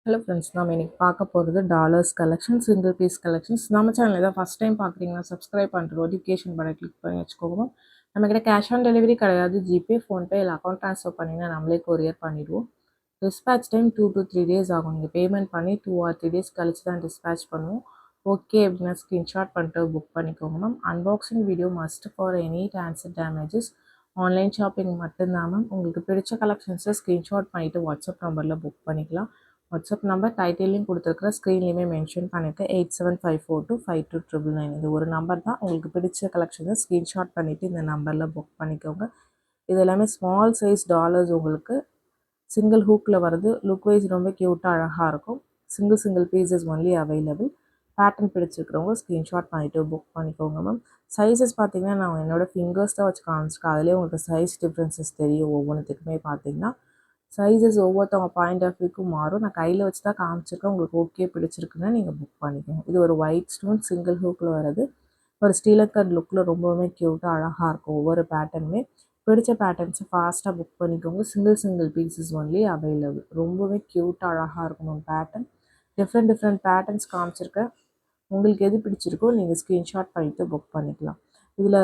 Hello friends, நம்ம இன்னைக்கு பார்க்க போகிறது dollars collection, single piece collections. நம்ம சேனல் ஏதாவது ஃபஸ்ட் டைம் பார்க்குறீங்கன்னா சப்ஸ்கிரைப் பண்ணிட்டு நோட்டிஃபிகேஷன் பட்டன் கிளிக் பண்ணி வச்சுக்கோங்க. நம்மக்கிட்ட கேஷ் ஆன் டெலிவரி கிடையாது. ஜிபே, ஃபோன்பே இல்லை அக்கௌண்ட் ட்ரான்ஸ்ஃபர் பண்ணிங்கன்னா நம்மளே கொரியர் பண்ணிவிடுவோம். டிஸ்பேச் டைம் 2 to 3 days ஆகும். நீங்கள் பேமெண்ட் பண்ணி 2 or 3 days கழிச்சு தான் டிஸ்பேச் பண்ணுவோம். ஓகே அப்படின்னா ஸ்க்ரீன்ஷாட் பண்ணிட்டு புக் பண்ணிக்கோங்க ma'am. Unboxing video must for any transfer damages. Online shopping மட்டும்தான் மேம். உங்களுக்கு பிடிச்ச கலெக்ஷன்ஸை ஸ்க்ரீன்ஷாட் பண்ணிவிட்டு வாட்ஸ்அப் நம்பரில் புக் பண்ணிக்கலாம். வாட்ஸ்அப் நம்பர் டைட்டிலையும் கொடுத்துருக்குற ஸ்க்ரீன்லேயுமே மென்ஷன் பண்ணிவிட்டு 8754252999 இது ஒரு நம்பர் தான். உங்களுக்கு பிடிச்ச கலெக்ஷனை ஸ்க்ரீன்ஷாட் பண்ணிவிட்டு இந்த நம்பரில் புக் பண்ணிக்கோங்க. இது எல்லாமே ஸ்மால் சைஸ் டாலர்ஸ். உங்களுக்கு சிங்கிள் ஹூக்கில் வருது. லுக் வைஸ் ரொம்ப க்யூட்டாக அழகாக இருக்கும். Single pieces only available. Pattern பிடிச்சிருக்கிறவங்க ஸ்க்ரீன்ஷாட் பண்ணிவிட்டு புக் பண்ணிக்கோங்க மேம். சைஸஸ் பார்த்தீங்கன்னா நான் என்னோடய ஃபிங்கர்ஸ் தான் வச்சு காமிச்சிருக்கேன். அதிலே உங்களுக்கு சைஸ் டிஃப்ரென்சஸ் தெரியும். ஒவ்வொன்றுத்துக்குமே பார்த்தீங்கன்னா சைஸஸ் ஒவ்வொருத்தவங்க பாயிண்ட் ஆஃப் வியூக்கும் மாறும். நான் கையில் வச்சு தான் காமிச்சிருக்கேன். உங்களுக்கு ஓகே பிடிச்சிருக்குன்னா நீங்கள் புக் பண்ணிக்கோங்க. இது ஒரு ஒயிட் ஸ்டோன் சிங்கிள் ஹூக்கில் வருது. ஒரு ஸ்ரீலங்கன் லுக்கில் ரொம்பவுமே க்யூட்டாக அழகாக இருக்கும். ஒவ்வொரு பேட்டர்னுமே பிடிச்ச பேட்டர்ன்ஸை ஃபாஸ்ட்டாக புக் பண்ணிக்கோங்க. Single pieces only available. ரொம்பவே க்யூட்டாக அழகாக இருக்கும் பேட்டர்ன். டிஃப்ரெண்ட் பேட்டர்ன்ஸ் காமிச்சிருக்கேன். உங்களுக்கு எது பிடிச்சிருக்கோ நீங்கள் ஸ்க்ரீன்ஷாட் பண்ணிவிட்டு புக் பண்ணிக்கலாம். இதில்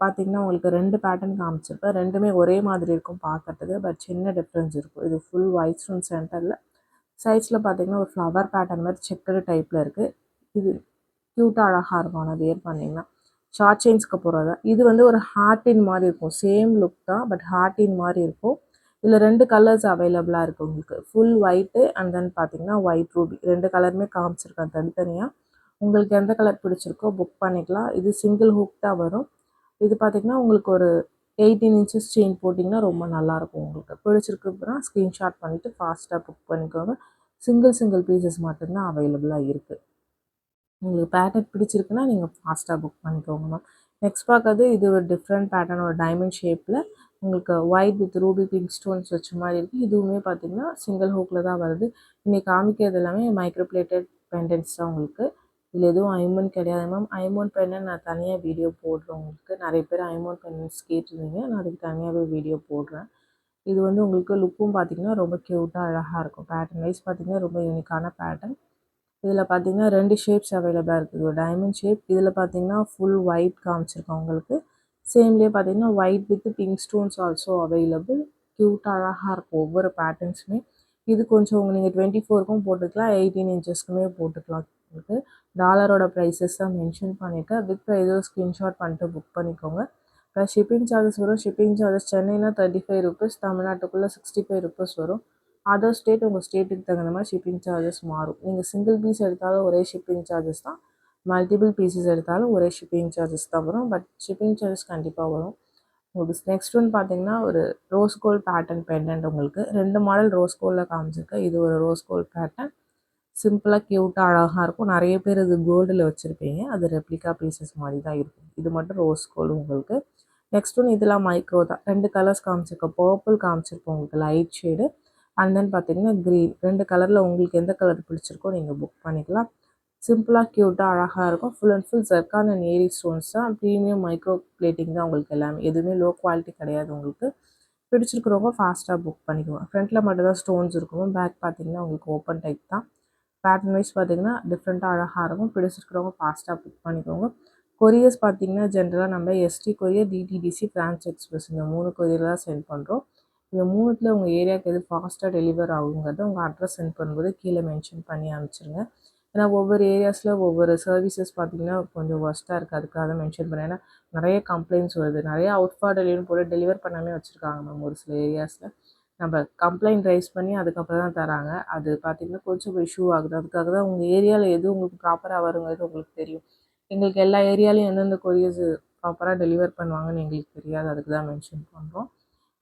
பார்த்தீங்கன்னா உங்களுக்கு 2 பேட்டர்ன் காமிச்சிருப்பேன். ரெண்டுமே ஒரே மாதிரி இருக்கும் பார்க்கறதுக்கு. பட் சின்ன டிஃப்ரென்ஸ் இருக்கும். இது ஃபுல் ஒயிட் ஸ்டோன் சென்டரில் சைஸில் பார்த்தீங்கன்னா ஒரு ஃப்ளவர் பேட்டர்ன் மாதிரி செக்கடு டைப்பில் இருக்குது. இது க்யூட்டாக அழகாக இருக்கும். ஆனால் வியர் பண்ணிங்கன்னா ஷார்ட் செயின்ஸ்க்கு போகிறதா. இது வந்து ஒரு ஹார்ட்டின் மாதிரி இருக்கும். சேம் லுக் தான், பட் ஹார்ட்டின் மாதிரி இருக்கும். இதில் 2 கலர்ஸ் அவைலபிளாக இருக்குது உங்களுக்கு. ஃபுல் ஒயிட்டு அண்ட் தென் பார்த்தீங்கன்னா ஒயிட் ரூபி. 2 கலருமே காமிச்சிருக்கேன் தனித்தனியாக. உங்களுக்கு எந்த கலர் பிடிச்சிருக்கோ புக் பண்ணிக்கலாம். இது சிங்கிள் ஹூக் தான் வரும். இது பார்த்திங்கன்னா உங்களுக்கு ஒரு 18 inches செயின் போட்டிங்கன்னா ரொம்ப நல்லாயிருக்கும். உங்களுக்கு பிடிச்சிருக்குன்னா ஸ்க்ரீன்ஷாட் பண்ணிவிட்டு ஃபாஸ்ட்டாக புக் பண்ணிக்கோங்க. சிங்கிள் பீசஸ் மட்டும்தான் அவைலபிளாக இருக்குது. உங்களுக்கு பேட்டர்ன் பிடிச்சிருக்குன்னா நீங்கள் ஃபாஸ்ட்டாக புக் பண்ணிக்கோங்க மேம். நெக்ஸ்ட் பார்க்கறது இது ஒரு டிஃப்ரெண்ட் பேட்டர்ன். ஒரு டைமண்ட் ஷேப்பில் உங்களுக்கு white with Ruby pink stones வச்ச மாதிரி இருக்குது. இதுவுமே பார்த்திங்கன்னா சிங்கிள் ஹூக்கில் தான் வருது. இன்றைக்கி காமிக்கிறது எல்லாமே மைக்ரோப்ளேட்டட் பெண்டன்ட்ஸ் தான் உங்களுக்கு. இதில் எதுவும் ஐமோன் கிடையாது மேம். ஐமோன் பெண்ணை நான் தனியாக வீடியோ போடுறேன் உங்களுக்கு. நிறைய பேர் ஐமோன் பெண்ணன்ஸ் கேட்டிருந்தீங்க. நான் அதுக்கு தனியாகவே வீடியோ போடுறேன். இது வந்து உங்களுக்கு லுக்கும் பார்த்திங்கன்னா ரொம்ப க்யூட்டாக அழகாக இருக்கும். பேட்டர்ன் வைஸ் பார்த்திங்கன்னா ரொம்ப யூனிக்கான பேட்டர்ன். இதில் பார்த்தீங்கன்னா 2 ஷேப்ஸ் அவைலபிளாக இருக்குது. ஒரு டைமண்ட் ஷேப். இதில் பார்த்தீங்கன்னா ஃபுல் ஒயிட் காமிச்சிருக்கோம் உங்களுக்கு. சேம்லேயே பார்த்தீங்கன்னா white with pink stones also available. க்யூட்டாக அழகாக இருக்கும் ஒவ்வொரு பேட்டர்ன்ஸுமே. இது கொஞ்சம் நீங்கள் 24க்கும் போட்டுக்கலாம், 18 inchesக்குமே போட்டுக்கலாம். உங்களுக்கு டாலரோட ப்ரைஸஸ் தான் மென்ஷன் பண்ணிவிட்டேன். வித் ப்ரைஸோ ஸ்க்ரீன்ஷாட் பண்ணிட்டு புக் பண்ணிக்கோங்க. ப்ளஸ் ஷிப்பிங் சார்ஜஸ் வரும். ஷிப்பிங் சார்ஜஸ் சென்னைனா 35 rupees, தமிழ்நாட்டுக்குள்ளே 65 rupees வரும். அதர் ஸ்டேட் உங்கள் ஸ்டேட்டுக்கு தகுந்த மாதிரி ஷிப்பிங் சார்ஜஸ் மாறும். நீங்கள் சிங்கிள் பீஸ் எடுத்தாலும் ஒரே ஷிப்பிங் சார்ஜஸ் தான். மல்டிபிள் பீசஸ் எடுத்தாலும் ஒரே ஷிப்பிங் சார்ஜஸ் தான் வரும். பட் ஷிப்பிங் சார்ஜஸ் கண்டிப்பாக வரும். உங்களுக்கு நெக்ஸ்ட் ஒன் பார்த்தீங்கன்னா ஒரு ரோஸ் கோல்ட் பேட்டர்ன் பெண்டன்ட். உங்களுக்கு 2 மாடல் ரோஸ் கோல்டில் காமிச்சிருக்கேன். இது ஒரு ரோஸ் கோல்ட் பேட்டர்ன். சிம்பிளாக க்யூட்டாக அழகாக இருக்கும். நிறைய பேர் இது கோல்டில் வச்சுருப்பீங்க. அது ரெப்ளிகா பீசஸ் மாதிரி தான் இருக்கும். இது மட்டும் ரோஸ் கோல்டு உங்களுக்கு. நெக்ஸ்ட் ஒன் இதெல்லாம் மைக்ரோ தான். 2 கலர்ஸ் காமிச்சிருக்கோம். பர்பிள் காமிச்சிருக்கோம் உங்களுக்கு லைட் ஷேடு. அண்ட் தென் பார்த்தீங்கன்னா க்ரீன். 2 கலரில் உங்களுக்கு எந்த கலர் பிடிச்சிருக்கோ நீங்கள் புக் பண்ணிக்கலாம். சிம்பிளாக க்யூட்டாக அழகாக இருக்கும். Full and full zircon and ஏரி ஸ்டோன்ஸ் தான். ப்ரீமியம் மைக்ரோ பிளேட்டிங் தான் உங்களுக்கு எல்லாமே. எதுவுமே லோ குவாலிட்டி கிடையாது உங்களுக்கு. பிடிச்சிருக்கிறவங்க ஃபாஸ்ட்டாக புக் பண்ணிக்குவோம். ஃப்ரண்ட்டில் மட்டும் தான் ஸ்டோன்ஸ் இருக்கும். பேக் பார்த்தீங்கன்னா உங்களுக்கு ஓப்பன் டைப் தான். பேட்டர்ன் வைஸ் பார்த்தீங்கன்னா டிஃப்ரெண்ட்டாக அழகாக இருக்கும். பிடிச்சிருக்கிறவங்க ஃபாஸ்ட்டாக புக் பண்ணிக்கோங்க. கொரியர்ஸ் பார்த்தீங்கன்னா ஜென்ரலாக நம்ம எஸ்டி கொரியர், டிடிடிசி, ஃப்ரான்ஸ் எக்ஸ்பிரஸ் இந்த 3 கொரியர் தான் சென்ட் பண்ணுறோம். இந்த 3த்தில் உங்கள் ஏரியாவுக்கு எது ஃபாஸ்ட்டாக டெலிவர் ஆகுங்கிறத உங்கள் அட்ரஸ் சென்ட் பண்ணும்போது கீழே மென்ஷன் பண்ணி அனுப்பிச்சிருங்க. ஏன்னா ஒவ்வொரு ஏரியாஸில் ஒவ்வொரு சர்வீசஸ் பார்த்திங்கன்னா கொஞ்சம் ஒர்ஸ்ட்டாக இருக்குது. அதுக்காக தான் மென்ஷன் பண்ணேன். ஏன்னா நிறைய கம்ப்ளைண்ட்ஸ் வருது. நிறைய அவுட் ஃபார் டெலிவரி போட்டு டெலிவர் பண்ணாமே வச்சுருக்காங்க மேம் ஒரு சில ஏரியாஸில். நம்ம கம்ப்ளைண்ட் ரைஸ் பண்ணி அதுக்கப்புறம் தான் தராங்க. அது பார்த்திங்கன்னா கொஞ்சம் இஷ்யூ ஆகுது. அதுக்காக தான் உங்கள் ஏரியாவில் எது உங்களுக்கு ப்ராப்பராக வருங்கிறது உங்களுக்கு தெரியும். எங்களுக்கு எல்லா ஏரியாலையும் எந்தெந்த கொரியர்ஸ் ப்ராப்பராக டெலிவர் பண்ணுவாங்கன்னு எங்களுக்கு தெரியாது. அதுக்கு தான் மென்ஷன் பண்ணுறோம்.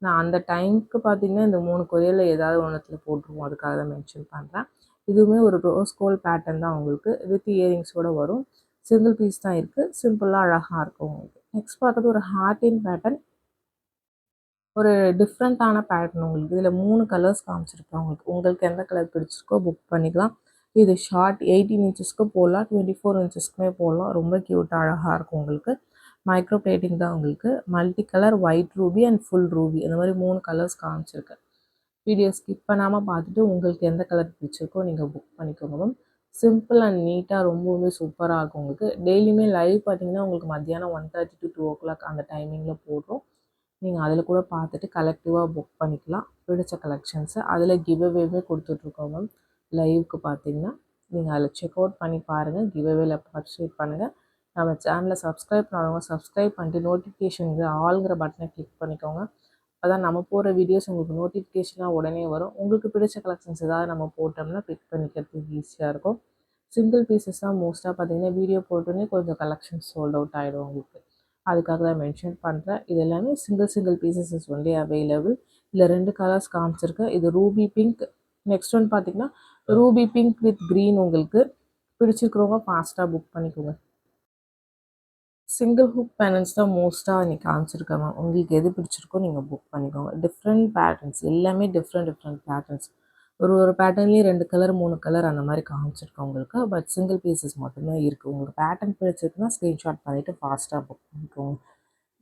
நான் அந்த டைமுக்கு பார்த்தீங்கன்னா இந்த 3 கொரியரில் ஏதாவது ஒன்றுத்தில் போட்டுருவோம். அதுக்காக தான் மென்ஷன் பண்ணுறேன். இதுவுமே ஒரு ரோஸ் கோல்ட் பேட்டர்ன் தான் உங்களுக்கு. வித் இயரிங்ஸோடு வரும். சிங்கிள் பீஸ் தான் இருக்குது. சிம்பிளாக அழகாக இருக்கும் உங்களுக்கு. நெக்ஸ்ட் பார்க்குறது ஒரு ஹார்ட்டின் பேட்டர்ன். ஒரு டிஃப்ரெண்ட்டான பேட்டர்ன் உங்களுக்கு. இதில் 3 கலர்ஸ் காமிச்சிருக்கேன் உங்களுக்கு. உங்களுக்கு எந்த கலர் பிடிச்சிருக்கோ புக் பண்ணிக்கலாம். இது ஷார்ட் 18 inchesக்கு போடலாம், 24 inchesக்குமே போடலாம். ரொம்ப க்யூட்டாக அழகாக இருக்கும் உங்களுக்கு. மைக்ரோ பிளேட்டிங் தான் உங்களுக்கு. Multi colour white Ruby and full Ruby அந்த மாதிரி 3 கலர்ஸ் காமிச்சிருக்கேன். வீடியோ ஸ்கிப் பண்ணாமல் பார்த்துட்டு உங்களுக்கு எந்த கலர் பிடிச்சிருக்கோ நீங்கள் புக் பண்ணிக்கோங்க மேம். சிம்பிள் அண்ட் நீட்டாக ரொம்பவே சூப்பராக இருக்கும் உங்களுக்கு. டெய்லியுமே லைவ் பார்த்தீங்கன்னா உங்களுக்கு மத்தியானம் 1:30 to 2 அந்த டைமிங்கில் போடுறோம். நீங்கள் அதில் கூட பார்த்துட்டு கலெக்டிவாக புக் பண்ணிக்கலாம் பிடிச்ச கலெக்ஷன்ஸை. அதில் கிவ்அவேவே கொடுத்துட்ருக்கோம் மேம். லைவுக்கு பார்த்தீங்கன்னா நீங்கள் அதில் செக் அவுட் பண்ணி பாருங்கள், கிவ்அவேல பார்ட்டிசிபேட் பண்ணுங்கள். நம்ம சேனலை சப்ஸ்கிரைப் பண்ணவங்க சப்ஸ்கிரைப் பண்ணிட்டு நோட்டிஃபிகேஷனுக்கு ஆளுங்கிற பட்டனை கிளிக் பண்ணிக்கோங்க. அதான் நம்ம போடுற வீடியோஸ் உங்களுக்கு நோட்டிஃபிகேஷனாக உடனே வரும். உங்களுக்கு பிடிச்ச கலெக்ஷன்ஸ் ஏதாவது நம்ம போட்டோம்னா பிக் பண்ணிக்கிறதுக்கு ஈஸியாக இருக்கும். சிங்கிள் பீசஸ் தான் மோஸ்ட்டாக பார்த்தீங்கன்னா வீடியோ போட்டோன்னே கொஞ்சம் கலெக்ஷன்ஸ் சோல்ட் அவுட் ஆகிடும் உங்களுக்கு. அதுக்காக தான் மென்ஷன் பண்ணுறேன். இது எல்லாமே single pieces is only available. இதில் 2 கலர்ஸ் காமிச்சிருக்கேன். இது ரூபி பிங்க். நெக்ஸ்ட் ஒன் பார்த்தீங்கன்னா ரூபி பிங்க் வித் க்ரீன். உங்களுக்கு பிடிச்சிருக்கிறவங்க ஃபாஸ்ட்டாக புக் பண்ணிக்கோங்க. சிங்கிள் ஹூக் பேட்டர்ன்ஸ் தான் மோஸ்ட்டாக இன்றைக்கி காமிச்சிருக்கேன் மேம். உங்களுக்கு எது பிடிச்சிருக்கோ நீங்கள் புக் பண்ணிக்கோங்க. டிஃப்ரெண்ட் பேட்டர்ன்ஸ் எல்லாமே டிஃப்ரெண்ட் பேட்டர்ன்ஸ். ஒரு பேட்டர்ன்லேயும் 2 கலர் 3 கலர் அந்த மாதிரி காமிச்சிருக்கேன் உங்களுக்கு. பட் சிங்கிள் பீசஸ் மட்டும்தான் இருக்குது. உங்களுக்கு பேட்டர்ன் பிடிச்சிருக்குன்னா ஸ்க்ரீன்ஷாட் பண்ணிவிட்டு ஃபாஸ்ட்டாக புக் பண்ணிக்கோங்க.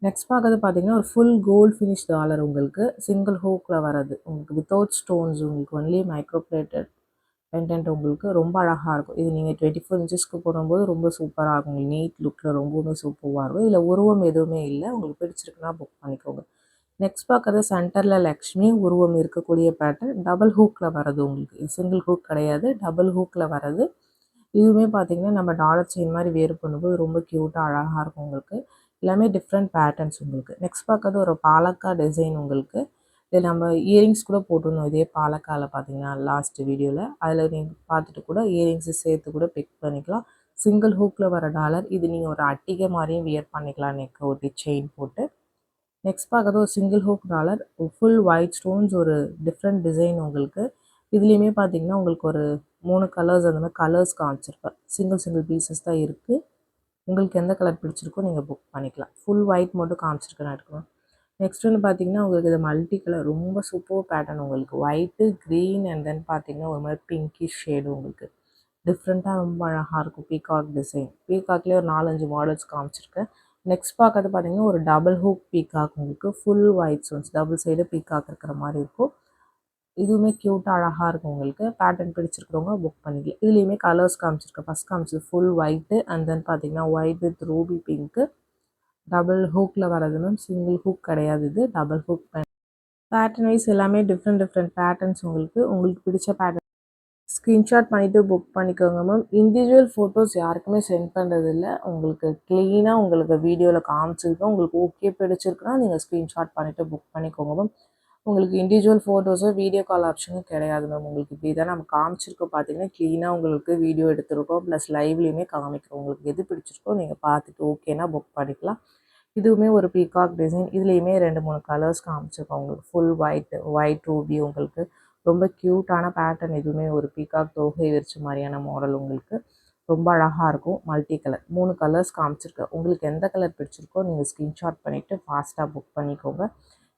நெக்ஸ்ட் பார்க்குறது பார்த்தீங்கன்னா ஒரு ஃபுல் கோல்ட் ஃபினிஷ் டாலர் உங்களுக்கு சிங்கிள் ஹூக்கில் வர்றது. உங்களுக்கு வித்தவுட் ஸ்டோன்ஸ், உங்களுக்கு ஒன்லி மைக்ரோ பிளேட்டட் பெண்டன்ட். உங்களுக்கு ரொம்ப அழகாக இருக்கும். இது நீங்கள் 24 இன்ச்சஸ்க்கு போடும்போது ரொம்ப சூப்பராக இருக்கும். உங்களுக்கு நீட் லுக்கில் ரொம்பவுமே சூப்பராக இருக்கும். இதில் உருவம் எதுவுமே இல்லை. உங்களுக்கு பிடிச்சிருக்குன்னா புக் பண்ணிக்கோங்க. நெக்ஸ்ட் பார்க்குறது சென்டரில் லக்ஷ்மி உருவம் இருக்கக்கூடிய பேட்டர்ன். டபுள் ஹூக்கில் வர்றது உங்களுக்கு. இது சிங்கிள் ஹூக் கிடையாது, டபுள் ஹூக்கில் வர்றது. இதுவுமே பார்த்தீங்கன்னா நம்ம டாலர் செயின் மாதிரி வேறு பண்ணும்போது ரொம்ப க்யூட்டாக அழகாக இருக்கும் உங்களுக்கு. எல்லாமே டிஃப்ரெண்ட் பேட்டர்ன்ஸ் உங்களுக்கு. நெக்ஸ்ட் பார்க்குறது ஒரு பாலக்கா டிசைன் உங்களுக்கு. இதில் நம்ம இயரிங்ஸ் கூட போட்டிருந்தோம் இதே பாலக்காவில் பார்த்தீங்கன்னா லாஸ்ட் வீடியோவில். அதில் நீங்கள் பார்த்துட்டு கூட இயரிங்ஸு சேர்த்து கூட பிக் பண்ணிக்கலாம். சிங்கிள் ஹூக்கில் வர டாலர். இது நீங்கள் ஒரு அட்டிகை மாதிரியும் வியர் பண்ணிக்கலாம் நெக்கை ஒட்டி செயின் போட்டு. நெக்ஸ்ட் பார்க்குறது ஒரு single hook dollar. Full white stones ஒரு டிஃப்ரெண்ட் டிசைன் உங்களுக்கு. இதுலேயுமே பார்த்தீங்கன்னா உங்களுக்கு ஒரு 3 கலர்ஸ் அந்த மாதிரி கலர்ஸ் காமிச்சிருப்பேன். சிங்கிள் பீசஸ் தான் இருக்குது. உங்களுக்கு எந்த கலர் பிடிச்சிருக்கோ நீங்கள் புக் பண்ணிக்கலாம். ஃபுல் ஒயிட் மட்டும் காமிச்சிருக்கேன் நான் எடுக்கணும். நெக்ஸ்ட் ஒன்று பார்த்தீங்கன்னா உங்களுக்கு இது மல்டி கலர் ரொம்ப சூப்பர் பேட்டர்ன் உங்களுக்கு. ஒயிட்டு, க்ரீன் அண்ட் தென் பார்த்தீங்கன்னா ஒரு மாதிரி பிங்கிஷ் ஷேடு உங்களுக்கு. டிஃப்ரெண்ட்டாக ரொம்ப அழகாக இருக்கும். Peacock design. பீகாக்லேயே ஒரு 4-5 மாடல்ஸ் காமிச்சிருக்கேன். நெக்ஸ்ட் பார்க்கறது பார்த்தீங்கன்னா ஒரு டபுள் ஹூக் பீகாக் உங்களுக்கு. Full white stones double side peacock இருக்கிற மாதிரி இருக்கும். இதுவுமே க்யூட்டாக அழகாக இருக்கும் உங்களுக்கு. பேட்டர்ன் பிடிச்சிருக்கிறவங்க புக் பண்ணிக்கலாம். இதுலேயுமே கலர்ஸ் காமிச்சிருக்கேன். ஃபஸ்ட் காமிச்சது ஃபுல் ஒயிட்டு அண்ட் தென் பார்த்தீங்கன்னா white with ruby pink. Double ஹூக்கில் வர்றது மேம். சிங்கிள் ஹூக் கிடையாது, இது டபுள் ஹூக். பேட்டர்ன் வைஸ் எல்லாமே டிஃப்ரெண்ட் பேட்டர்ன்ஸ் உங்களுக்கு. உங்களுக்கு பிடிச்ச பேட்டர்ன் ஸ்க்ரீன்ஷாட் பண்ணிவிட்டு புக் பண்ணிக்கோங்க மேம். இண்டிவிஜுவல் ஃபோட்டோஸ் யாருக்குமே சென்ட் பண்ணுறதில்ல. உங்களுக்கு க்ளீனாக உங்களுக்கு வீடியோவில் காமிச்சிருக்கோம். உங்களுக்கு ஓகே பிடிச்சிருக்குன்னா நீங்கள் ஸ்க்ரீன்ஷாட் பண்ணிவிட்டு புக் பண்ணிக்கோங்க மேம். உங்களுக்கு இண்டிவிஜுவல் ஃபோட்டோஸோ வீடியோ கால் ஆப்ஷனும் கிடையாது மேம். உங்களுக்கு இப்படி தான் நம்ம காமிச்சிருக்கோம் பார்த்தீங்கன்னா க்ளீனாக உங்களுக்கு வீடியோ எடுத்துருக்கோம். ப்ளஸ் லைவ்லேயுமே காமிக்கிறோம். உங்களுக்கு எது பிடிச்சிருக்கோ நீங்கள் பார்த்துட்டு ஓகேனா புக் பண்ணிக்கலாம். இதுவுமே ஒரு பீகாக் டிசைன். இதுலேயுமே 2-3 கலர்ஸ் காமிச்சிருக்கோம் உங்களுக்கு. ஃபுல் ஒயிட் ரூபி உங்களுக்கு. ரொம்ப க்யூட்டான பேட்டர்ன். இதுவுமே ஒரு பீகாக் தொகை விரிச்ச மாதிரியான மாடல் உங்களுக்கு. ரொம்ப அழகாக இருக்கும். மல்டி கலர் 3 கலர்ஸ் காமிச்சிருக்கேன். உங்களுக்கு எந்த கலர் பிடிச்சிருக்கோ நீங்கள் ஸ்க்ரீன்ஷாட் பண்ணிவிட்டு ஃபாஸ்ட்டாக புக் பண்ணிக்கோங்க.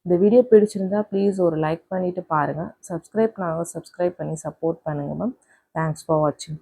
இந்த வீடியோ பிடிச்சிருந்தா ப்ளீஸ் ஒரு லைக் பண்ணிவிட்டு பாருங்கள். சப்ஸ்கிரைப் பண்ணாங்க சப்ஸ்கிரைப் பண்ணி சப்போர்ட் பண்ணுங்கள் மேம். தேங்க்ஸ் ஃபார் வாட்சிங்.